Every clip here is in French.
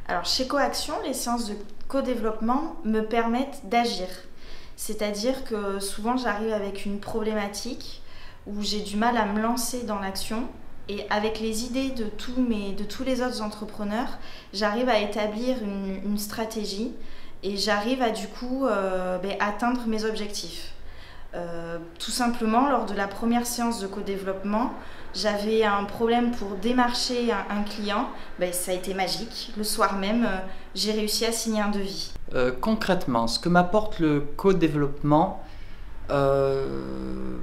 Alors chez Coaction, les séances de co-développement me permettent d'agir. C'est-à-dire que souvent j'arrive avec une problématique où j'ai du mal à me lancer dans l'action, et avec les idées de tous les autres entrepreneurs, j'arrive à établir une stratégie et j'arrive à du coup atteindre mes objectifs. Tout simplement, lors de la première séance de co-développement, j'avais un problème pour démarcher un client. Ça a été magique. Le soir même, j'ai réussi à signer un devis. Concrètement, ce que m'apporte le co-développement,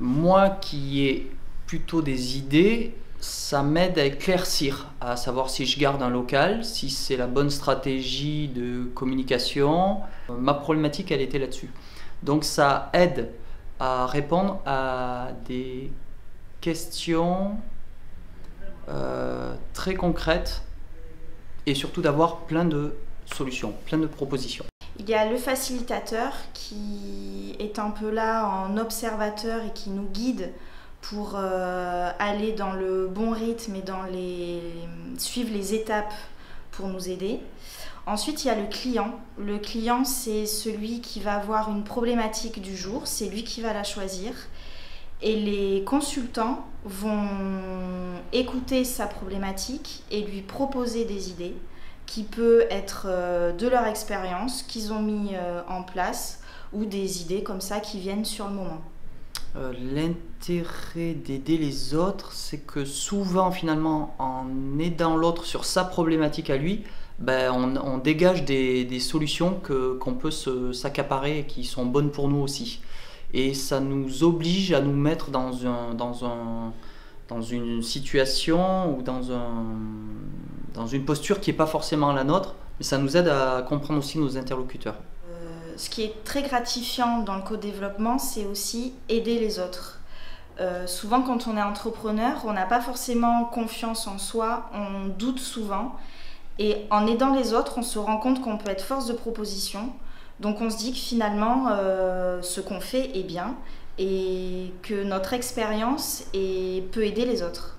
moi qui ai plutôt des idées, ça m'aide à éclaircir, à savoir si je garde un local, si c'est la bonne stratégie de communication. Ma problématique, elle était là-dessus. Donc ça aide à répondre à des questions très concrètes et surtout d'avoir plein de solutions, plein de propositions. Il y a le facilitateur qui est un peu là en observateur et qui nous guide pour aller dans le bon rythme et suivre les étapes pour nous aider. Ensuite, il y a le client. Le client, c'est celui qui va avoir une problématique du jour, c'est lui qui va la choisir. Et les consultants vont écouter sa problématique et lui proposer des idées qui peuvent être de leur expérience, qu'ils ont mis en place, ou des idées comme ça qui viennent sur le moment. L'intérêt d'aider les autres, c'est que souvent, finalement, en aidant l'autre sur sa problématique à lui, on dégage des solutions qu'on peut s'accaparer et qui sont bonnes pour nous aussi. Et ça nous oblige à nous mettre dans une situation ou dans une posture qui n'est pas forcément la nôtre, mais ça nous aide à comprendre aussi nos interlocuteurs. Ce qui est très gratifiant dans le co-développement, c'est aussi aider les autres. Souvent, quand on est entrepreneur, on n'a pas forcément confiance en soi, on doute souvent. Et en aidant les autres, on se rend compte qu'on peut être force de proposition. Donc on se dit que finalement, ce qu'on fait est bien et que notre expérience peut aider les autres.